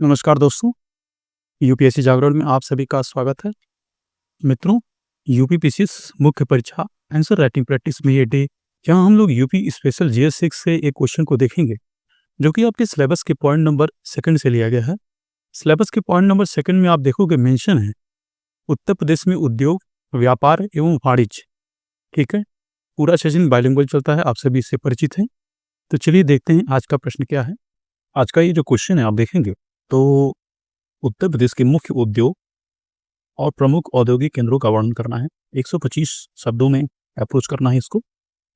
नमस्कार दोस्तों, यूपीएससी जागरण में आप सभी का स्वागत है। मित्रों, यूपी पीसीएस मुख्य परीक्षा आंसर राइटिंग प्रैक्टिस में ये डे, जहां हम लोग यूपी स्पेशल जीएस 6 से एक क्वेश्चन को देखेंगे, जो कि आपके सिलेबस के पॉइंट नंबर सेकंड से लिया गया है। सिलेबस के पॉइंट नंबर सेकंड में आप देखोगे मेंशन है उत्तर प्रदेश में उद्योग, व्यापार एवं वाणिज्य। ठीक है, पूरा सेशन बाइलिंगुअल चलता है, आप सभी इससे परिचित हैं। तो चलिए देखते हैं आज का प्रश्न क्या है। आज का ये जो क्वेश्चन है आप देखेंगे तो उत्तर प्रदेश के मुख्य उद्योग और प्रमुख औद्योगिक केंद्रों का वर्णन करना है। 125 शब्दों में अप्रोच करना है इसको।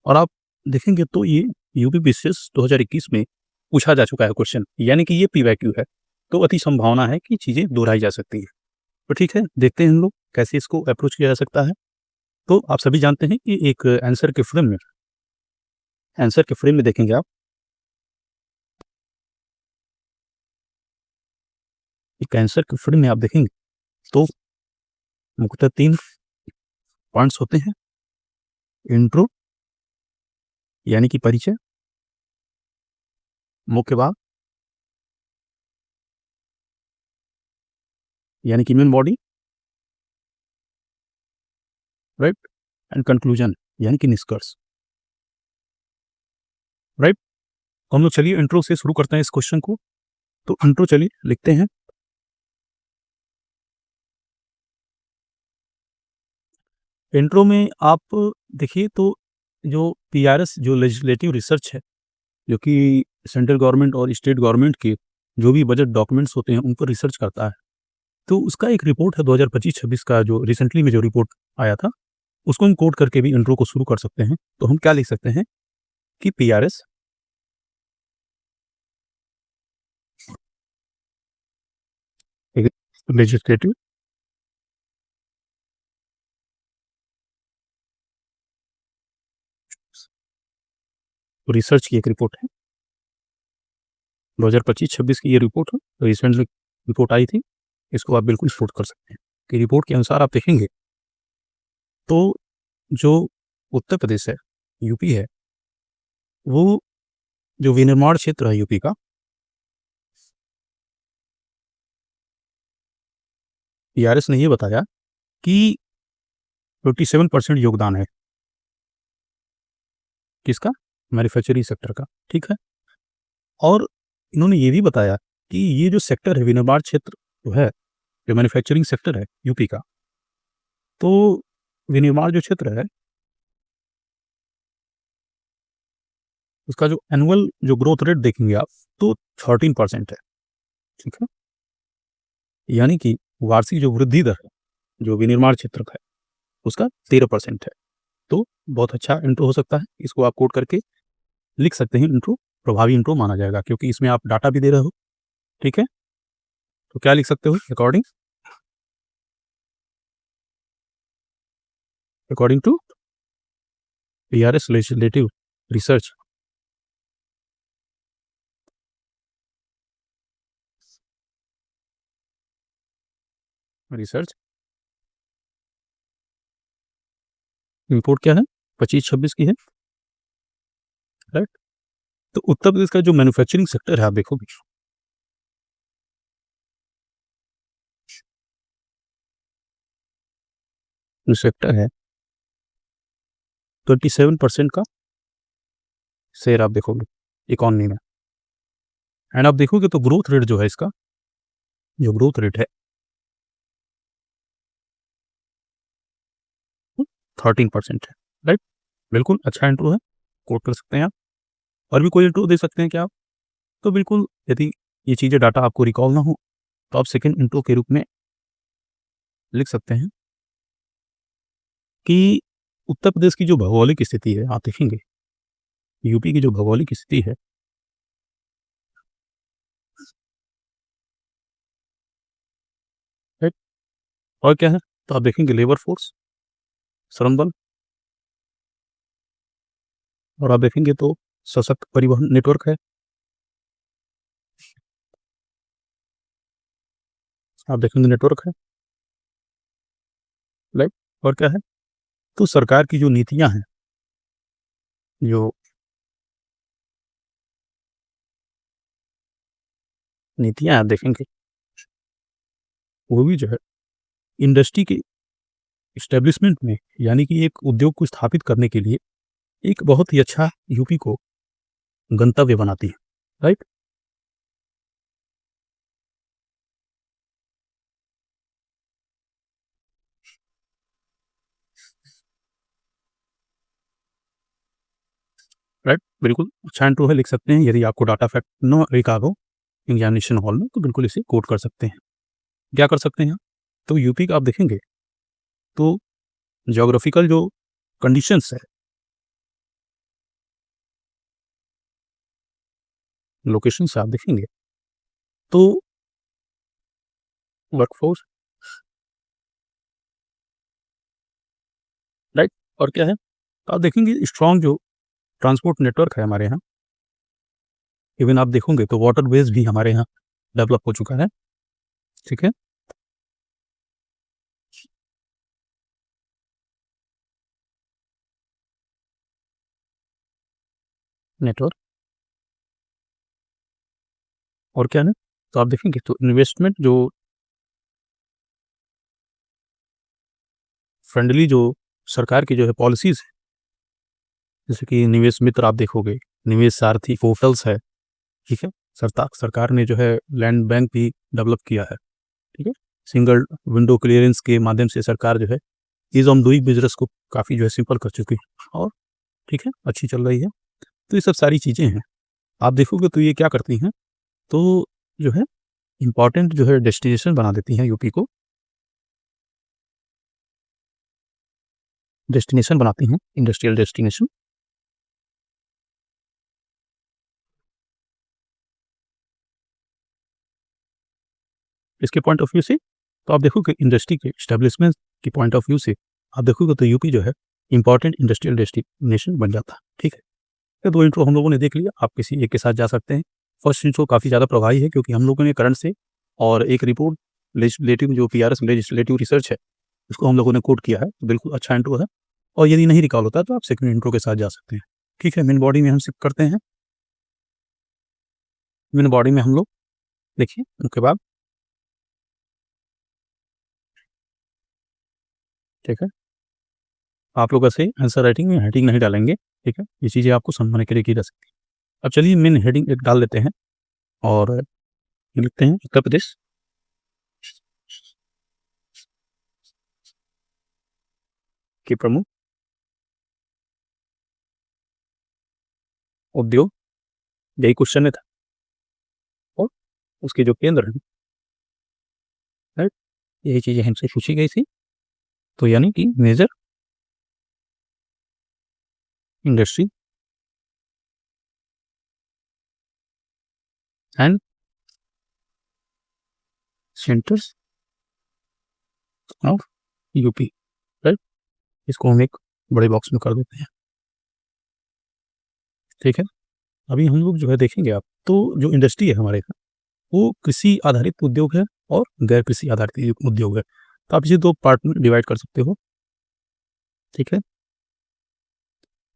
और आप देखेंगे तो ये यूपी पीसीएस 2021 में पूछा जा चुका है क्वेश्चन, यानी कि ये पीवाईक्यू है, तो अति संभावना है कि चीज़ें दोहराई जा सकती है। तो ठीक है, देखते हैं हम लोग कैसे इसको अप्रोच किया जा सकता है। तो आप सभी जानते हैं कि एक आंसर के फ्रेम में देखेंगे आप, एक आंसर के फ्रेम में आप देखेंगे तो मुख्यतः 3 पॉइंट्स होते हैं। इंट्रो यानी कि परिचय, मुख्य भाग यानी कि main body, right, and conclusion यानी कि निष्कर्ष, राइट। हम लोग चलिए इंट्रो से शुरू करते हैं इस क्वेश्चन को। तो इंट्रो चलिए लिखते हैं। इंट्रो में आप देखिए तो जो पीआरएस जो लेजिस्लेटिव रिसर्च है, जो कि सेंट्रल गवर्नमेंट और स्टेट गवर्नमेंट के जो भी बजट डॉक्यूमेंट्स होते हैं उन पर रिसर्च करता है। तो उसका एक रिपोर्ट है 2025-26 का, जो रिसेंटली में जो रिपोर्ट आया था, उसको हम कोट करके भी इंट्रो को शुरू कर सकते हैं। तो हम क्या लिख सकते हैं कि पीआरएस लेजिस्लेटिव रिसर्च की एक रिपोर्ट है। 2025-26 की ये रिपोर्ट है, तो रिसेंटली रिपोर्ट आई थी। इसको आप बिल्कुल कोट कर सकते हैं कि रिपोर्ट के अनुसार आप देखेंगे तो जो उत्तर प्रदेश है, यूपी है, वो जो विनिर्माण क्षेत्र है यूपी का, पीआरएस ने ये बताया कि 27% योगदान है किसका, मैन्युफैक्चरिंग सेक्टर का। ठीक है, और इन्होंने ये भी बताया कि ये जो सेक्टर है, विनिर्माण क्षेत्र जो है, जो मैन्युफैक्चरिंग सेक्टर है यूपी का, तो विनिर्माण जो क्षेत्र है उसका जो एनुअल जो ग्रोथ रेट देखेंगे आप तो 13% है। ठीक है, यानी कि वार्षिक जो वृद्धि दर है जो विनिर्माण क्षेत्र का है उसका 13% है। तो बहुत अच्छा इंट्रो हो सकता है, इसको आप कोट करके लिख सकते हैं। इंट्रो प्रभावी इंट्रो माना जाएगा क्योंकि इसमें आप डाटा भी दे रहे हो। ठीक है, तो क्या लिख सकते हो, according to PRS legislative research, research report क्या है, 25-26 की है, राइट। तो उत्तर प्रदेश का जो मैन्युफैक्चरिंग सेक्टर है आप देखोगे, जो सेक्टर है 27% का शेयर आप देखोगे इकोनॉमी में। एंड आप देखोगे तो ग्रोथ रेट जो है इसका, जो ग्रोथ रेट है 13% है, राइट। बिल्कुल अच्छा इंट्रो है, कोट कर सकते हैं आप। और भी कोई इंट्रो दे सकते हैं क्या आप? तो बिल्कुल, यदि ये चीज़ें डाटा आपको रिकॉल ना हो तो आप सेकंड इंट्रो के रूप में लिख सकते हैं कि उत्तर प्रदेश की जो भौगोलिक स्थिति है, आप देखेंगे यूपी की जो भौगोलिक स्थिति है, राइट। और क्या है, तो आप देखेंगे लेबर फोर्स, श्रम बल, और आप देखेंगे तो सशक्त परिवहन नेटवर्क है, आप देखेंगे नेटवर्क है, राइट। और क्या है, तो सरकार की जो नीतियाँ हैं, जो नीतियाँ आप देखेंगे, वो भी जो है इंडस्ट्री के एस्टेब्लिशमेंट में, यानी कि एक उद्योग को स्थापित करने के लिए एक बहुत ही अच्छा यूपी को गंतव्य बनाती है, राइट? राइट, बिल्कुल अच्छा इंट्रो है, लिख सकते हैं। यदि आपको डाटा फैक्ट ना लिखा हो एग्जामिनेशन हॉल में, तो बिल्कुल इसे कोट कर सकते हैं। क्या कर सकते हैं? तो यूपी का आप देखेंगे तो ज्योग्राफिकल जो कंडीशंस है, लोकेशंस आप देखेंगे तो वर्कफोर्स, राइट, और क्या है, आप देखेंगे स्ट्रॉन्ग जो ट्रांसपोर्ट नेटवर्क है हमारे यहाँ। इवन आप देखोगे तो वाटरवेज भी हमारे यहाँ डेवलप हो चुका है, ठीक है? नेटवर्क, और क्या है, तो आप देखेंगे तो इन्वेस्टमेंट जो फ्रेंडली जो सरकार की जो है पॉलिसीज़ है, जैसे कि निवेश मित्र आप देखोगे, निवेश सारथी पोर्टल्स है, ठीक है? सरकार ने जो है लैंड बैंक भी डेवलप किया है, ठीक है? सिंगल विंडो क्लियरेंस के माध्यम से सरकार जो है ईज़ ऑन डूइंग बिज़नेस को काफ़ी जो है सिंपल कर चुकी है, और ठीक है, अच्छी चल रही है। तो ये सब सारी चीज़ें हैं। आप देखोगे तो ये क्या करती हैं, तो जो है इम्पोर्टेंट जो है डेस्टिनेशन बना देती हैं यूपी को, डेस्टिनेशन बनाती हैं, इंडस्ट्रियल डेस्टिनेशन। इसके पॉइंट ऑफ व्यू से तो आप देखोगे इंडस्ट्री के एस्टेब्लिशमेंट के पॉइंट ऑफ व्यू से आप देखोगे तो यूपी जो है इम्पोर्टेंट इंडस्ट्रियल डेस्टिनेशन बन जाता है, ठीक है? ये 2 इंट्रो हम लोगों ने देख लिया, आप किसी एक के साथ जा सकते हैं। फर्स्ट इंट्रो काफ़ी ज़्यादा प्रभावी है क्योंकि हम लोगों ने करंट से और एक रिपोर्ट लेजिस्लेटिव जो पीआरएस लेजिस्लेटिव रिसर्च है, उसको हम लोगों ने कोट किया है, तो बिल्कुल अच्छा इंट्रो है। और यदि नहीं रिकॉल होता है तो आप सेकंड इंट्रो के साथ जा सकते हैं, ठीक है? मेन बॉडी में हम शिफ्ट करते हैं। मेन बॉडी में हम लोग देखिए उसके बाद, ठीक है? आप लोग ऐसे आंसर राइटिंग में हेडिंग नहीं डालेंगे, ठीक है? ये चीज़ें आपको समझाने के लिए की जा सकती है। अब चलिए मेन हेडिंग एक डाल लेते हैं और लिखते हैं उत्तर प्रदेश के प्रमुख उद्योग, यही क्वेश्चन था, और उसके जो केंद्र हैं, राइट, यही चीज़ें हमसे पूछी गई थी। तो यानी कि major industry and centres of UP, right, इसको हम एक बड़े बॉक्स में कर देते हैं, ठीक है? अभी हम लोग जो है देखेंगे आप तो जो इंडस्ट्री है हमारे यहाँ, वो कृषि आधारित उद्योग है और गैर कृषि आधारित उद्योग है। तो आप इसे 2 पार्ट में डिवाइड कर सकते हो, ठीक है?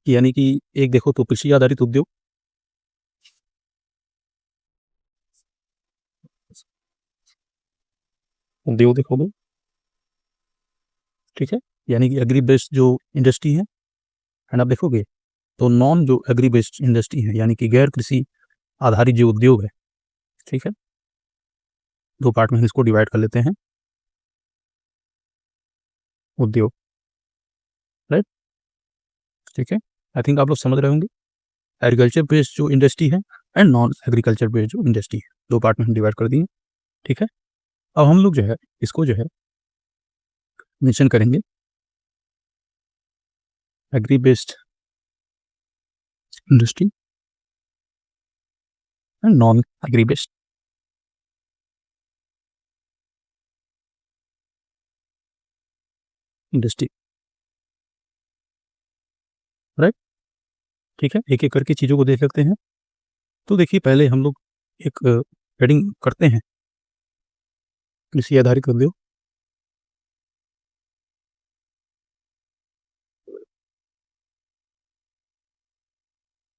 यानी कि एक देखो तो कृषि आधारित उद्योग, उद्योग देखोगे, ठीक है? यानी कि एग्री बेस्ड जो इंडस्ट्री है, एंड आप देखोगे तो नॉन जो एग्री बेस्ड इंडस्ट्री है, यानी कि गैर कृषि आधारित जो उद्योग है, ठीक है? 2 पार्ट में हम इसको डिवाइड कर लेते हैं, उद्योग, राइट, ठीक है? आई थिंक आप लोग समझ रहे होंगे। एग्रीकल्चर बेस्ड जो इंडस्ट्री है एंड नॉन एग्रीकल्चर बेस्ड जो इंडस्ट्री है, 2 पार्ट में हम डिवाइड कर दिए, ठीक है? अब हम लोग जो है इसको जो है मेंशन करेंगे, agri based industry and non agri based industry, right, ठीक है? एक-एक करके चीज़ों को देख लेते हैं। तो देखिए पहले हम लोग एक हेडिंग करते हैं, कृषि आधारित उद्योग,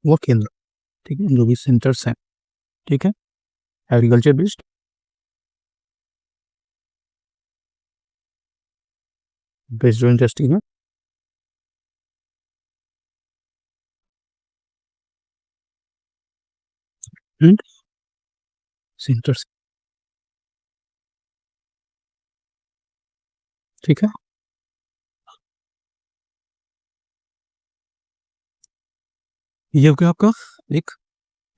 व केंद्र, ठीक है? जो भी सेंटर्स हैं, ठीक है? एग्रीकल्चर बेस्ड, जो इंडस्ट्री है, एंड सेंटर्स। ठीक है, ये हो गया आपका एक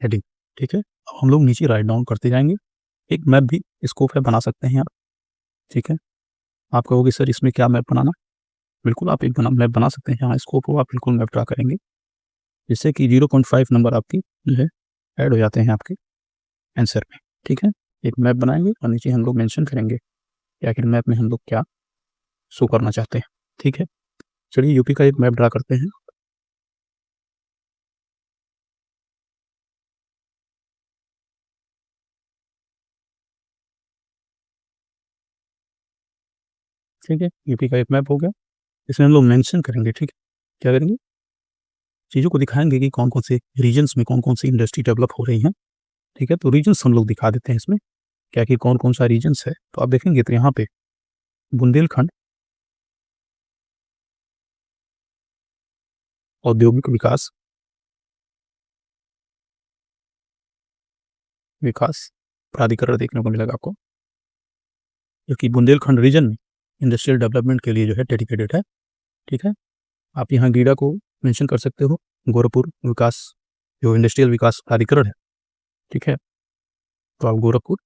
हेडिंग। ठीक है, अब हम लोग नीचे राइट डाउन करते जाएंगे। एक मैप भी स्कोप है, बना सकते हैं आप। ठीक है, आप कहोगे सर इसमें क्या मैप बनाना, बिल्कुल आप एक मैप बना सकते हैं। जहाँ स्कोप हो आप बिल्कुल मैप ड्रा करेंगे, जिससे कि 0.5 नंबर आपकी जो है ऐड हो जाते हैं आपके आंसर में। ठीक है, एक मैप बनाएंगे और नीचे हम लोग मेंशन करेंगे कि आखिर मैप में हम लोग क्या शो करना चाहते हैं। ठीक है, चलिए यूपी का एक मैप ड्रा करते हैं। ठीक है, यूपी का एक मैप हो गया, इसमें हम लोग मेंशन करेंगे। ठीक है, क्या करेंगे, चीज़ों को दिखाएंगे कि कौन कौन से रीजन्स में कौन कौन सी इंडस्ट्री डेवलप हो रही हैं। ठीक है, तो रीजन्स हम लोग दिखा देते हैं इसमें, क्या कि कौन कौन सा रीजन्स है। तो आप देखेंगे तो यहाँ पे बुंदेलखंड औद्योगिक विकास विकास प्राधिकरण देखने को मिलेगा आपको, क्योंकि बुंदेलखंड रीजन में इंडस्ट्रियल डेवलपमेंट के लिए जो है डेडिकेटेड है। ठीक है, आप यहाँ गीडा को मेंशन कर सकते हो, गोरखपुर विकास जो इंडस्ट्रियल विकास प्राधिकरण है। ठीक है, तो आप गोरखपुर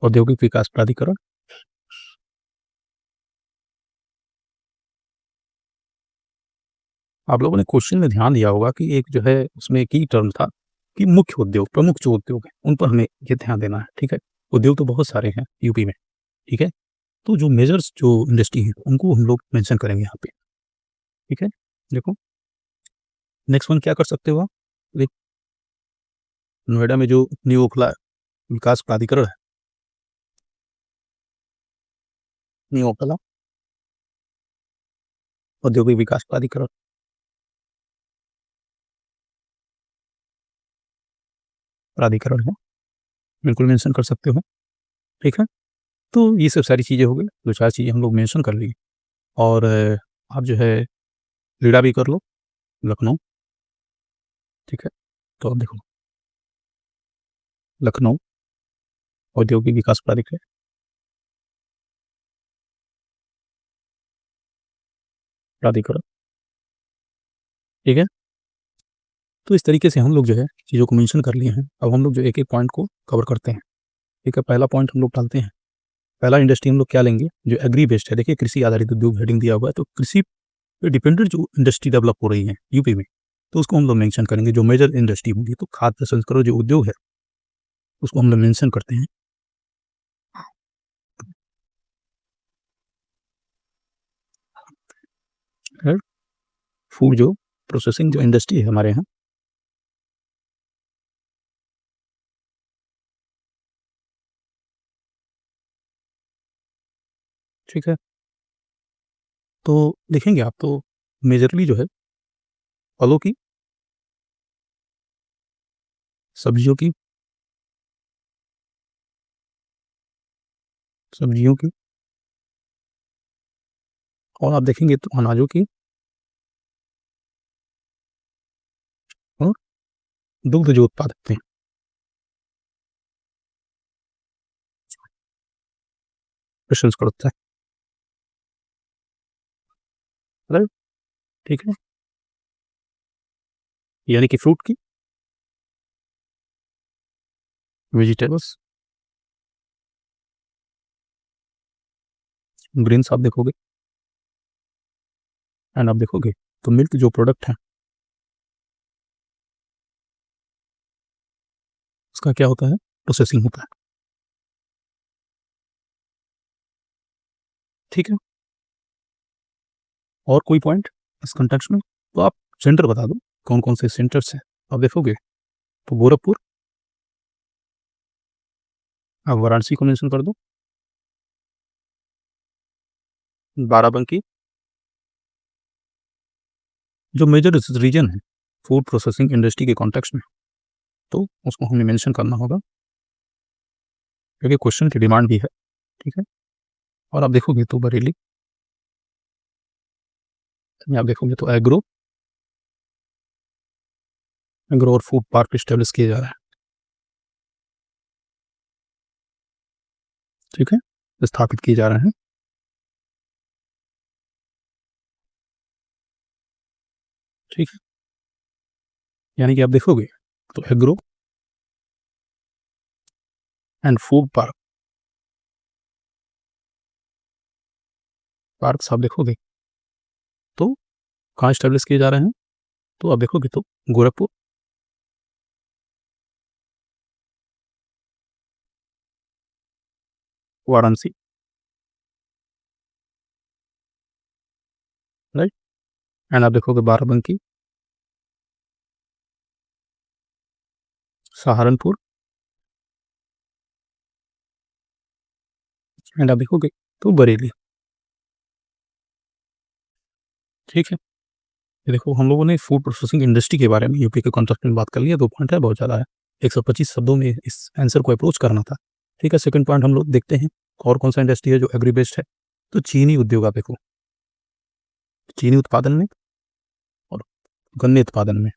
औद्योगिक विकास प्राधिकरण, आप लोगों ने क्वेश्चन में ध्यान दिया होगा कि एक जो है उसमें की टर्म था कि मुख्य उद्योग, प्रमुख जो उद्योग है उन पर हमें ये ध्यान देना है। ठीक है, उद्योग तो बहुत सारे हैं यूपी में। ठीक है, तो जो मेजर्स जो इंडस्ट्री है उनको हम लोग मेंशन करेंगे यहाँ पे। ठीक है, देखो नेक्स्ट वन क्या कर सकते हो आप, देख नोएडा में जो न्यू ओखला विकास प्राधिकरण है, न्यू ओखला औद्योगिक विकास प्राधिकरण प्राधिकरण है, बिल्कुल मेंशन कर सकते हो। ठीक है, तो ये सब सारी चीज़ें हो गई, दो चार चीज़ें हम लोग मेंशन कर ली। और आप जो है लीडा भी कर लो, लखनऊ। ठीक है, तो अब देखो लखनऊ औद्योगिक विकास प्राधिकरण प्राधिकरण। ठीक है, तो इस तरीके से हम लोग जो है चीज़ों को मेंशन कर लिए हैं। अब हम लोग जो एक एक पॉइंट को कवर करते हैं। ठीक है, पहला पॉइंट हम लोग डालते हैं, पहला इंडस्ट्री हम लोग क्या लेंगे, जो एग्री बेस्ड है। देखिए कृषि आधारित उद्योग हेडिंग दिया हुआ है, तो कृषि पे डिपेंडेंट जो इंडस्ट्री डेवलप हो रही है यूपी में, तो उसको हम लोग मेंशन करेंगे। जो मेजर इंडस्ट्री होगी, तो खाद्य प्रसंस्करण जो उद्योग है उसको हम लोग मेंशन करते हैं। फूड जो प्रोसेसिंग जो इंडस्ट्री है हमारे यहाँ। ठीक है, तो देखेंगे आप तो मेजरली जो है फलों की, सब्जियों की, सब्जियों की, और आप देखेंगे तो अनाजों की और दुग्ध जो उत्पादक हैं, प्रसंस्करण होता है। राइट? ठीक है, यानी कि फ्रूट की, वेजिटेबल्स, ग्रेन्स आप देखोगे, एंड आप देखोगे तो मिल्क जो प्रोडक्ट है उसका क्या होता है, प्रोसेसिंग होता है। ठीक है, और कोई पॉइंट इस कंटेक्स्ट में, तो आप सेंटर बता दो कौन कौन से सेंटर्स हैं। आप देखोगे तो गोरखपुर, आप वाराणसी को मेंशन कर दो, बाराबंकी जो मेजर रीजन है फूड प्रोसेसिंग इंडस्ट्री के कॉन्टेक्स्ट में। तो उसको हमें मेंशन करना होगा, क्योंकि क्वेश्चन की डिमांड भी है, ठीक है। और आप देखोगे तो बरेली में आप देखोगे तो एग्रो और फूड पार्क स्टेब्लिश किए जा रहा है, ठीक है, स्थापित किए जा रहे हैं, ठीक है। यानी कि आप देखोगे तो एग्रो एंड फूड पार्क आप देखोगे तो कहाँ स्टेब्लिश किए जा रहे हैं, तो आप देखोगे तो गोरखपुर, वाराणसी, राइट, एंड आप देखोगे बाराबंकी, सहारनपुर, एंड आप देखोगे तो बरेली, ठीक है। ये देखो हम लोगों ने फूड प्रोसेसिंग इंडस्ट्री के बारे में यूपी के कॉन्टेक्स्ट में बात कर लिया, 2 पॉइंट है, बहुत ज़्यादा है, 125 शब्दों में इस आंसर को अप्रोच करना था, ठीक है। सेकंड पॉइंट हम लोग देखते हैं और कौन सा इंडस्ट्री है जो एग्री बेस्ड है, तो चीनी उद्योग आप देखो, चीनी उत्पादन में और गन्ने उत्पादन में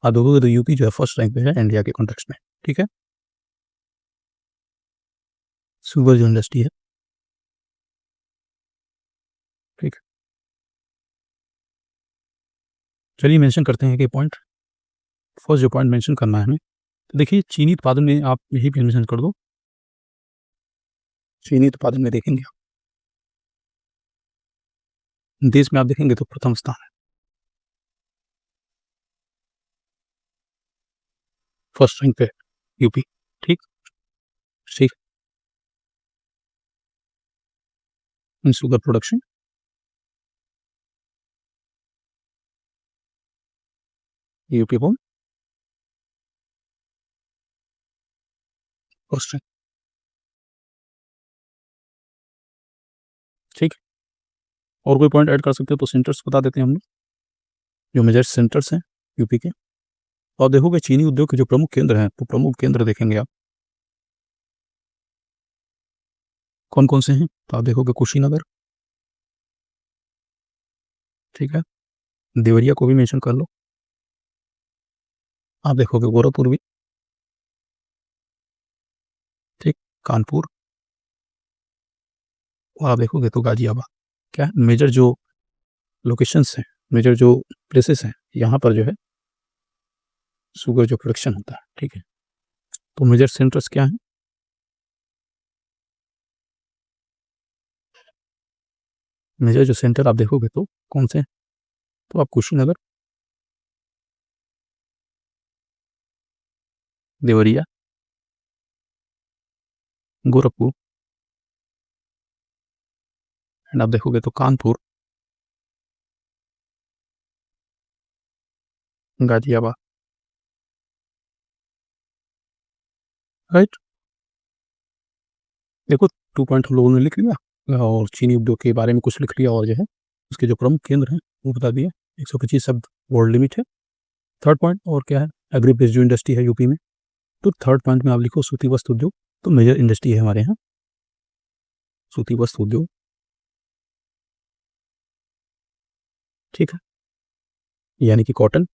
आप देखोगे तो यूपी जो है फर्स्ट रैंक पे है इंडिया के कॉन्टेक्स्ट में, ठीक है। शुगर जो इंडस्ट्री है, ठीक है, चलिए मेंशन करते हैं कि पॉइंट, फर्स्ट जो पॉइंट मेंशन करना है हमें, तो देखिए चीनी उत्पादन में आप यही भी मेंशन कर दो, चीनी उत्पादन में देखेंगे देश में आप देखेंगे तो प्रथम स्थान है, फर्स्ट रैंक पे यूपी, ठीक, ठीक, इन शुगर प्रोडक्शन, यूपी कौन फर्स्ट रैंक, ठीक। और कोई पॉइंट ऐड कर सकते हो तो सेंटर्स बता देते हैं हम लोग, जो मेजर सेंटर्स हैं यूपी के, और देखोगे चीनी उद्योग के जो प्रमुख केंद्र हैं, तो प्रमुख केंद्र देखेंगे आप कौन कौन से हैं, तो आप देखोगे कुशीनगर, ठीक है, देवरिया को भी मेंशन कर लो, आप देखोगे गोरखपुर भी, ठीक, कानपुर, और आप देखोगे तो गाजियाबाद, क्या है मेजर जो लोकेशंस हैं, मेजर जो प्लेसेस हैं, यहाँ पर जो है शुगर जो प्रोडक्शन होता है, ठीक है। तो मेजर सेंटर्स क्या हैं, मेजर जो सेंटर आप देखोगे तो कौन से हैं, तो आप कुशीनगर, देवरिया, गोरखपुर, एंड आप देखोगे तो कानपुर, गाजियाबाद, राइट। देखो 2 पॉइंट हम लोगों ने लिख लिया और चीनी उद्योग के बारे में कुछ लिख लिया, और जो है उसके जो प्रमुख केंद्र हैं वो बता दिए, 125 शब्द वर्ड लिमिट है। थर्ड पॉइंट और क्या है, एग्री बेस्ड जो इंडस्ट्री है यूपी में, तो थर्ड पॉइंट में आप लिखो सूती वस्त्र उद्योग, तो मेजर इंडस्ट्री है हमारे यहाँ सूती वस्त्र उद्योग, ठीक है, यानी कि कॉटन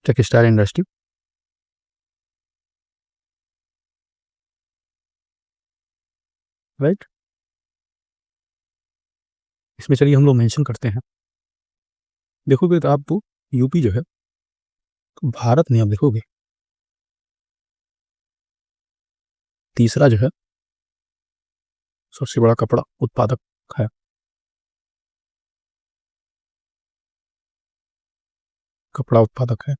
टेक्सटाइल इंडस्ट्री, राइट। इसमें चलिए हम लोग मेंशन करते हैं, देखोगे तो आप यूपी जो है, तो भारत में आप देखोगे तीसरा जो है सबसे बड़ा कपड़ा उत्पादक है, कपड़ा उत्पादक है,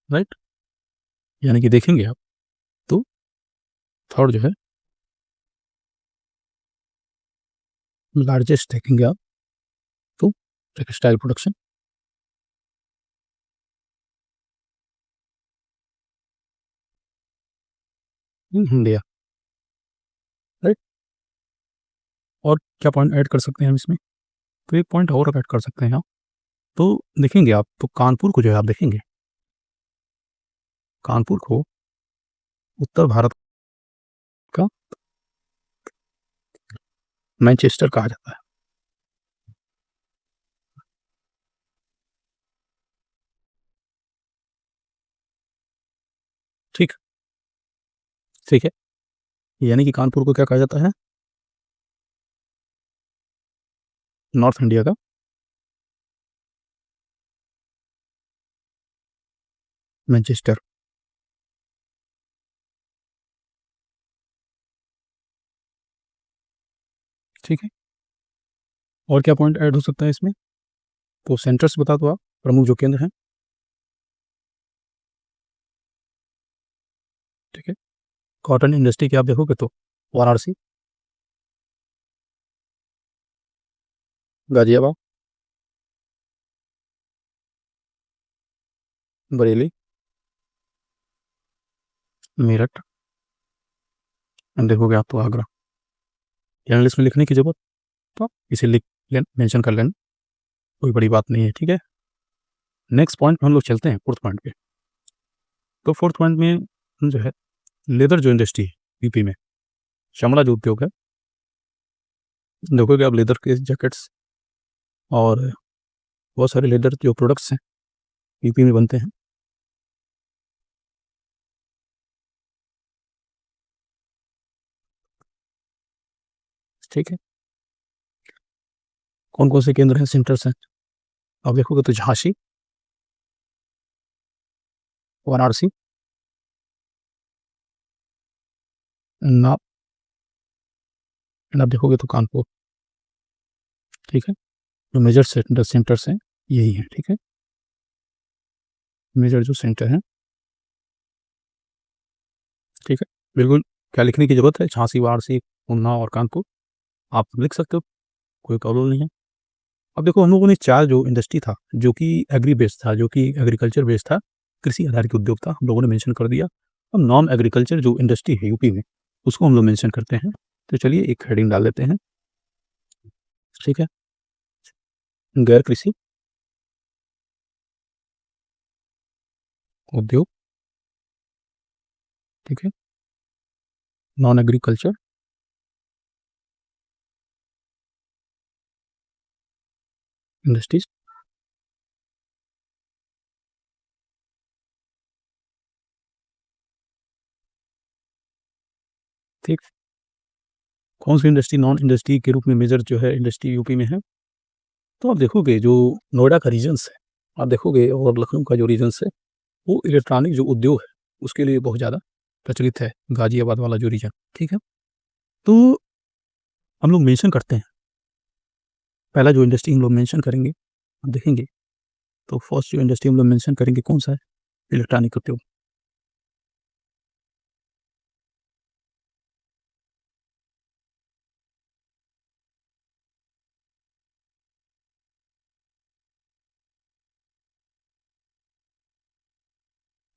राइट। यानी कि देखेंगे आप तो थर्ड जो है लार्जेस्ट देखेंगे आप तो textile production, in India, right. और क्या पॉइंट ऐड कर सकते हैं हम इसमें, तो एक पॉइंट और ऐड कर सकते हैं आप। तो देखेंगे आप, तो कानपुर को जो है आप देखेंगे, कानपुर को उत्तर भारत का मैनचेस्टर कहा जाता है। ठीक ठीक है, यानी कि कानपुर को क्या कहा जाता है? नॉर्थ इंडिया का मैनचेस्टर। ठीक है, और क्या पॉइंट ऐड हो सकता है इसमें? तो सेंटर्स बता दो आप, प्रमुख जो केंद्र हैं। ठीक है, कॉटन इंडस्ट्री की आप देखोगे तो वाराणसी, गाजियाबाद, बरेली, मेरठ, एंड देखोगे आप तो आगरा। यहाँ लिस्ट में लिखने की जरूरत, तो आप इसे लिख लें, मेंशन कर लेना, कोई बड़ी बात नहीं है। ठीक है, नेक्स्ट पॉइंट हम लोग चलते हैं फोर्थ पॉइंट पे। तो फोर्थ पॉइंट में जो है लेदर जो इंडस्ट्री है यूपी में, चमड़ा जो उद्योग है, देखोगे आप लेदर के जैकेट्स और बहुत सारे लेदर जो प्रोडक्ट्स हैं यूपी में बनते हैं। ठीक है, कौन कौन से केंद्र हैं, सेंटर्स हैं? आप देखोगे तो झांसी, वाराणसी, ना, आप देखोगे तो कानपुर। ठीक है, जो मेजर सेंटर्स हैं यही हैं। ठीक है, मेजर जो सेंटर हैं। ठीक है, बिल्कुल, क्या लिखने की जरूरत है? झांसी, वाराणसी, उन्नाव और कानपुर, आप लिख सकते हो, कोई प्रॉब्लम नहीं है। अब देखो, हम लोगों ने चार जो इंडस्ट्री था जो कि एग्री बेस्ड था, जो कि एग्रीकल्चर बेस्ड था, कृषि आधारित उद्योग था, हम लोगों ने मेंशन कर दिया। अब नॉन एग्रीकल्चर जो इंडस्ट्री है यूपी में, उसको हम लोग मेंशन करते हैं। तो चलिए एक हेडिंग डाल देते हैं। ठीक है, गैर कृषि उद्योग। ठीक है, नॉन एग्रीकल्चर इंडस्ट्रीज। ठीक, कौन सी इंडस्ट्री नॉन इंडस्ट्री के रूप में मेजर जो है इंडस्ट्री यूपी में है? तो आप देखोगे जो नोएडा का रीजन्स है, आप देखोगे, और लखनऊ का जो रीजन्स है, वो इलेक्ट्रॉनिक जो उद्योग है उसके लिए बहुत ज़्यादा प्रचलित है, गाजियाबाद वाला जो रीजन। ठीक है, तो हम लोग मेंशन करते हैं, पहला जो इंडस्ट्री हम लोग मेंशन करेंगे, आप देखेंगे तो फर्स्ट जो इंडस्ट्री हम लोग मेंशन करेंगे कौन सा है? इलेक्ट्रॉनिक उद्योग।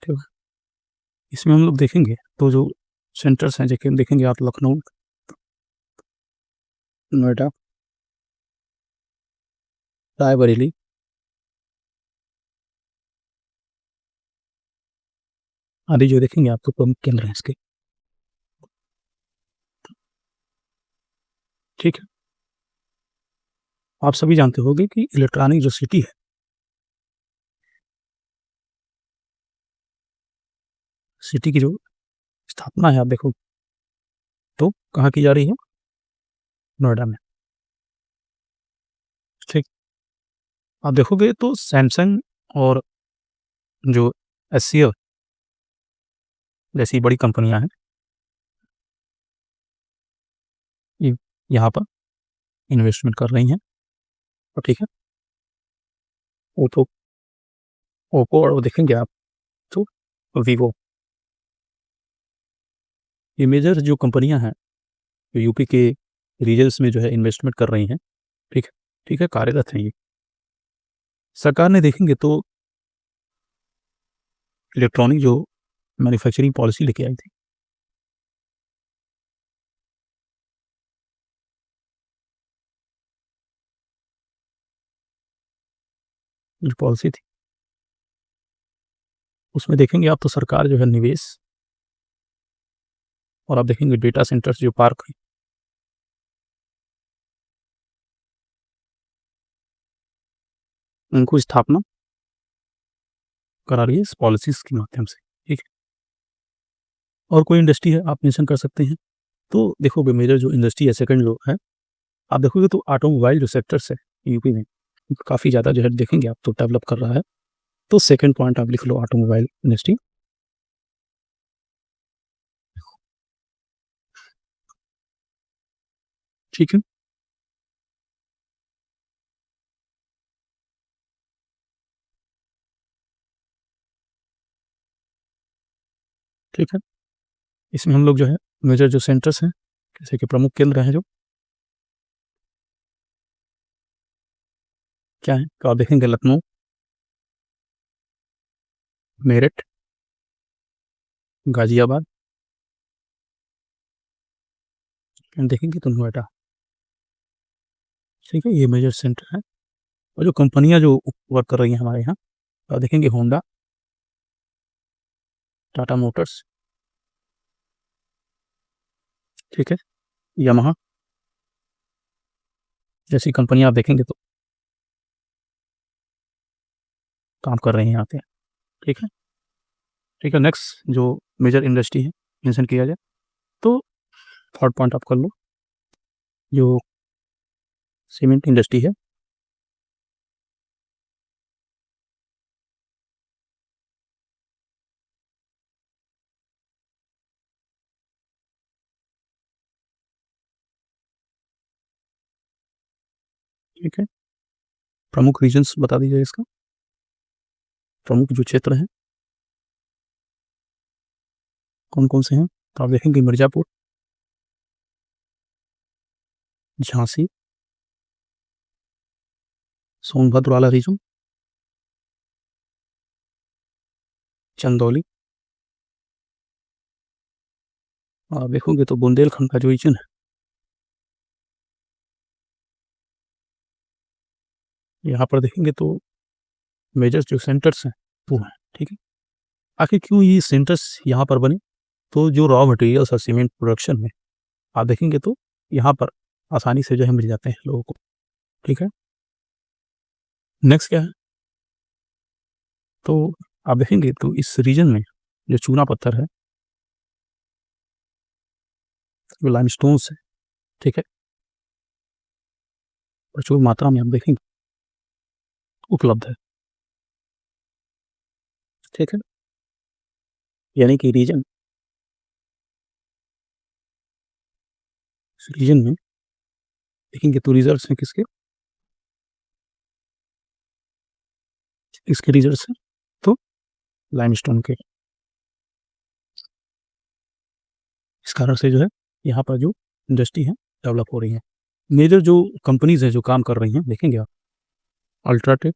ठीक है, इसमें हम लोग देखेंगे तो जो सेंटर्स हैं, जैसे देखेंगे आप, लखनऊ, नोएडा, रायबरेली, आदि जो देखेंगे आप तो प्रमुख केंद्र हैं इसके। ठीक है, आप सभी जानते होंगे कि इलेक्ट्रॉनिक जो सिटी है, सिटी की जो स्थापना है, आप देखो तो कहाँ की जा रही है? नोएडा में। ठीक, आप देखोगे तो सैमसंग और जो एस जैसी बड़ी कंपनियां हैं, ये यहाँ पर इन्वेस्टमेंट कर रही हैं। और ठीक है, वो तो ओप्पो, और वो देखेंगे आप तो वीवो, ये मेजर जो कंपनियां हैं जो यूपी के रीजन्स में जो है इन्वेस्टमेंट कर रही हैं। ठीक है, ठीक है, कार्यरत हैं ये। सरकार ने देखेंगे तो इलेक्ट्रॉनिक जो मैन्युफैक्चरिंग पॉलिसी लेके आई थी, जो पॉलिसी थी उसमें देखेंगे आप तो सरकार जो है निवेश और आप देखेंगे डेटा सेंटर्स जो पार्क है उनको स्थापना करा रही है इस पॉलिसीज के माध्यम से, ठीक है। और कोई इंडस्ट्री है आप मेंशन कर सकते हैं। तो देखोगे मेजर जो इंडस्ट्री है सेकंड जो है आप देखोगे तो ऑटोमोबाइल जो सेक्टर्स है यूपी में काफ़ी ज़्यादा जो है देखेंगे आप तो डेवलप कर रहा है। तो सेकंड पॉइंट आप लिख लो ऑटोमोबाइल इंडस्ट्री, ठीक है। ठीक है, इसमें हम लोग जो है मेजर जो सेंटर्स हैं जैसे कि प्रमुख केंद्र हैं जो क्या है तो आप देखेंगे लखनऊ, मेरठ, गाजियाबाद, देखेंगे तो नोएडा, ठीक है। ये मेजर सेंटर है और जो कंपनियां जो वर्क कर रही हैं हमारे यहाँ तो आप देखेंगे होंडा, टाटा मोटर्स, ठीक है, यामाहा जैसी कंपनियां आप देखेंगे तो काम कर रही हैं यहाँ पे, ठीक है। ठीक है, नेक्स्ट जो मेजर इंडस्ट्री है मेंशन किया जाए तो थर्ड पॉइंट आप कर लो जो सीमेंट इंडस्ट्री है, ठीक है। प्रमुख रीजन्स बता दीजिए इसका, प्रमुख जो क्षेत्र हैं कौन कौन से हैं तो आप देखेंगे मिर्ज़ापुर, झांसी, सोनभद्र वाला रीजन, चंदौली और देखोगे तो बुंदेलखंड का जो रीजन है यहाँ पर देखेंगे तो मेजर जो सेंटर्स हैं वो हैं, ठीक है। आखिर क्यों ये सेंटर्स यहाँ पर बने तो जो रॉ मटेरियल्स और सीमेंट प्रोडक्शन में आप देखेंगे तो यहाँ पर आसानी से जो है मिल जाते हैं लोगों को, ठीक है। नेक्स्ट क्या है तो आप देखेंगे तो इस रीजन में जो चूना पत्थर है जो लाइमस्टोन्स है, ठीक है, प्रचुर मात्रा में आप देखेंगे उपलब्ध है, ठीक है। यानी कि रीजन में देखेंगे तो रिजल्ट्स हैं किसके, इसके रिजल्ट्स हैं तो लाइमस्टोन के। इस कारण से जो है यहाँ पर जो इंडस्ट्री है डेवलप हो रही है। मेजर जो कंपनीज हैं जो काम कर रही हैं देखेंगे आप अल्ट्राटेक,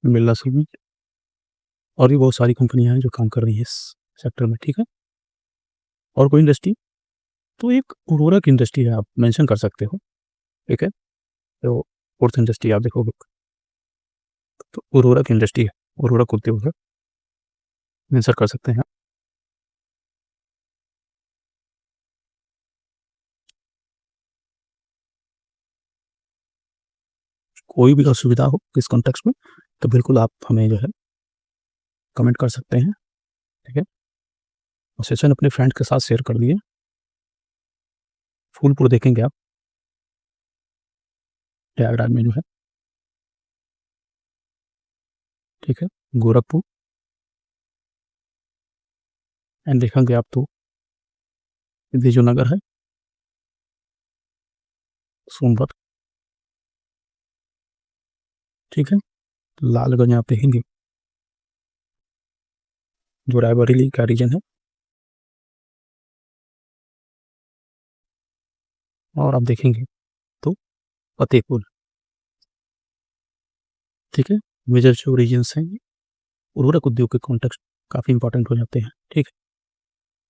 बिरला सीमेंट और भी बहुत सारी कंपनियां हैं जो काम कर रही हैं इस सेक्टर में, ठीक है। और कोई इंडस्ट्री तो एक उर्वरक इंडस्ट्री है आप मेंशन कर सकते हो, ठीक है। तो फोर्थ इंडस्ट्री आप देखोगे तो उर्वरक इंडस्ट्री है, उर्वरक उद्योग है, मेंशन कर सकते हैं। कोई भी असुविधा हो इस कॉन्टेक्स्ट में तो बिल्कुल आप हमें जो है कमेंट कर सकते हैं, ठीक है। और सेशन अपने फ्रेंड के साथ शेयर कर दिए। फूलपुर देखेंगे आप प्रयागराज में जो है, ठीक है, गोरखपुर एंड देखेंगे आप तो ये जो नगर है सोनभद्र, ठीक है। लालगंज आप देखेंगे जो रायबरेली का रीजन है और आप देखेंगे तो फतेहपुर, ठीक है। मेजर जो रीजन्स हैं उर्वरक उद्योग के कॉन्टेक्स्ट काफ़ी इंपॉर्टेंट हो जाते हैं, ठीक है।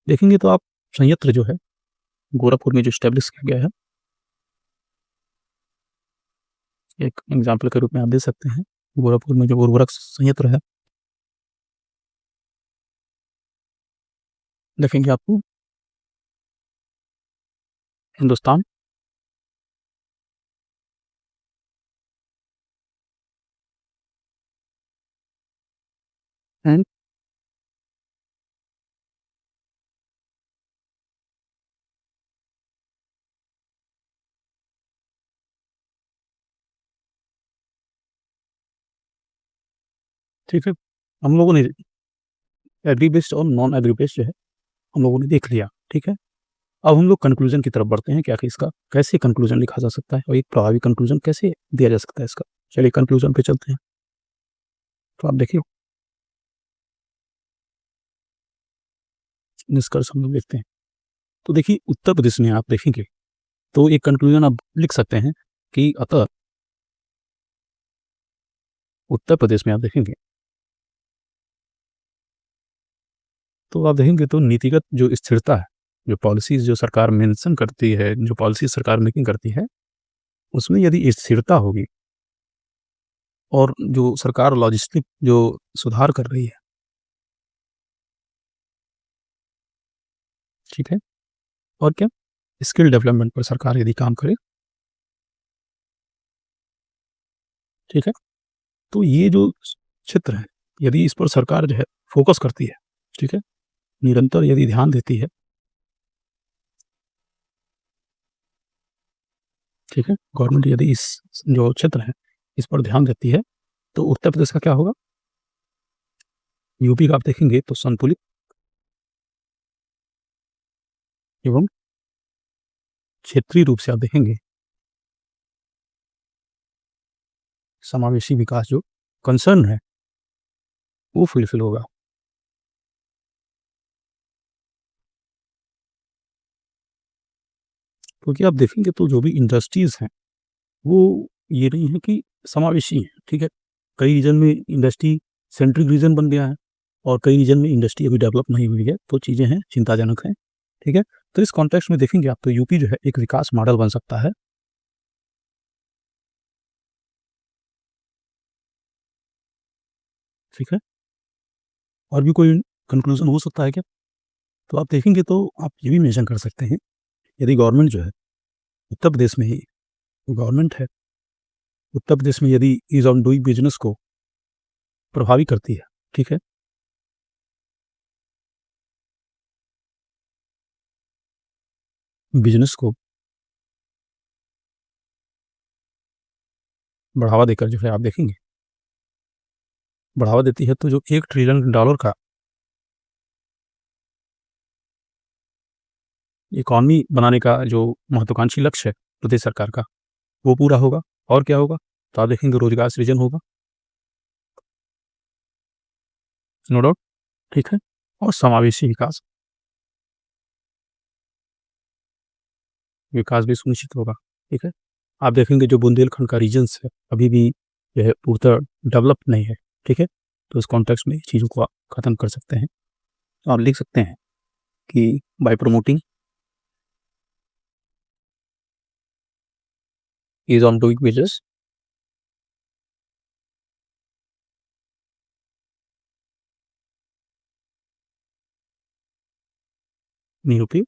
देखेंगे तो आप संयंत्र जो है गोरखपुर में जो स्टैब्लिश किया गया है एक एग्ज़ाम्पल के रूप में आप दे सकते हैं, गोरखपुर में जो उर्वरक संयंत्र है, देखेंगे आपको हिंदुस्तान एंड ठीक है, हम लोगों ने एग्री बेस्ड और नॉन एग्री बेस्ड जो है, हम लोगों ने देख लिया, ठीक है। अब हम लोग कंक्लूज़न की तरफ बढ़ते हैं कि आखिर इसका कैसे कंक्लूज़न लिखा जा सकता है और एक प्रभावी कंक्लूज़न कैसे दिया जा सकता है इसका। चलिए कंक्लूज़न पे चलते हैं। तो आप देखिए, निष्कर्ष हम लोग देखते हैं। तो देखिए, उत्तर प्रदेश में आप देखेंगे, तो एक कंक्लूज़न आप लिख सकते हैं कि अतः उत्तर प्रदेश में आप देखेंगे, तो आप देखेंगे तो नीतिगत जो स्थिरता है, जो पॉलिसीज़ जो सरकार मेंशन करती है, जो पॉलिसी सरकार मेकिंग करती है, उसमें यदि स्थिरता होगी और जो सरकार लॉजिस्टिक जो सुधार कर रही है, ठीक है? और क्या? स्किल डेवलपमेंट पर सरकार यदि काम करे, ठीक है? तो ये जो क्षेत्र है, यदि इस पर सरकार जो है फ़ोकस करती है, ठीक है? निरंतर यदि ध्यान देती है, ठीक है? गवर्नमेंट यदि इस जो क्षेत्र है, इस पर ध्यान देती है, तो उत्तर प्रदेश का क्या होगा? यूपी का आप देखेंगे तो संतुलित एवं क्षेत्रीय रूप से आप देखेंगे समावेशी विकास जो कंसर्न है, वो फुलफिल होगा। क्योंकि आप देखेंगे तो जो भी इंडस्ट्रीज़ हैं, वो ये नहीं है कि समावेशी हैं, ठीक है? कई रीजन में इंडस्ट्री सेंट्रिक रीजन बन गया है और कई रीजन में इंडस्ट्री अभी डेवलप नहीं हुई है, तो चीज़ें हैं चिंताजनक हैं, ठीक है? तो इस कॉन्टेक्स्ट में देखेंगे आप तो यूपी जो है एक विकास मॉडल बन सकता है, ठीक है? और भी कोई कंक्लूज़न हो सकता है क्या? तो आप देखेंगे तो आप ये भी मेंशन कर सकते हैं, यदि गवर्नमेंट जो है उत्तर प्रदेश में ही गवर्नमेंट है, उत्तर प्रदेश में यदि ईज़ ऑन डूइंग बिज़नेस को प्रभावी करती है, ठीक है? बिज़नेस को बढ़ावा देकर जो है आप देखेंगे, बढ़ावा देती है तो जो $1 ट्रिलियन का इकॉनमी बनाने का जो महत्वाकांक्षी लक्ष्य है प्रदेश सरकार का, वो पूरा होगा। और क्या होगा? तो आप देखेंगे रोज़गार सृजन होगा, नो डाउट, ठीक है? और समावेशी विकास, विकास भी सुनिश्चित होगा, ठीक है? आप देखेंगे जो बुंदेलखंड का रीजन्स है, अभी भी जो है पूर्णतः डेवलप नहीं है, ठीक है? तो इस कॉन्टेक्स्ट में चीज़ों को आप खत्म कर सकते हैं। तो आप लिख सकते हैं कि bye promoting ease on doing business in UP,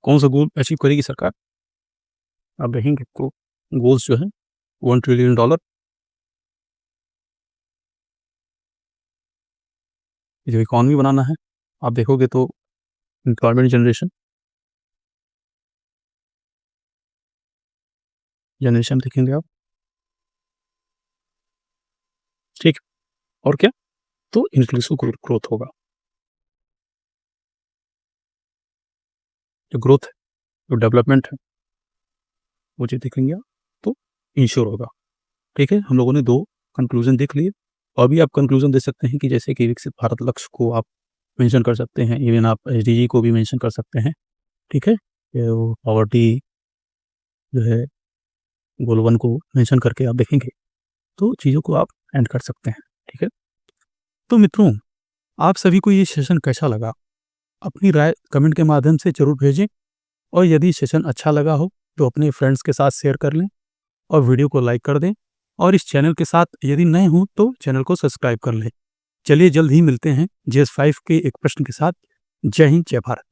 कौन-सा गोल अचीव करेगी सरकार? आप देखेंगे तो गोल्स जो हैं $1 ट्रिलियन जो इकॉनमी बनाना है, आप देखोगे तो एम्प्लॉयमेंट जनरेशन देखेंगे आप, ठीक है? और क्या? तो इंक्लूसिव ग्रोथ होगा। जो ग्रोथ है, जो डेवलपमेंट है, वो चीज़ देखेंगे आप, तो इंश्योर होगा, ठीक है? हम लोगों ने 2 कंक्लूज़न देख लिए और भी आप कंक्लूज़न दे सकते हैं कि जैसे कि विकसित भारत लक्ष्य को आप मेंशन कर सकते हैं, इवन आप एसडीजी को भी मेंशन कर सकते हैं, ठीक है? ये वो पॉवर्टी जो है गोल 1 को मेंशन करके आप देखेंगे, तो चीज़ों को आप एंड कर सकते हैं, ठीक है? तो मित्रों, आप सभी को ये सेशन कैसा लगा? अपनी राय कमेंट के माध्यम से ज़रूर भेजें और यदि सेशन अच्छा लगा हो तो अपने फ्रेंड्स के साथ शेयर कर लें और वीडियो को लाइक कर दें और इस चैनल के साथ यदि नए हों तो चैनल को सब्सक्राइब कर लें। चलिए जल्द ही मिलते हैं GS5 के एक प्रश्न के साथ। जय हिंद, जय भारत।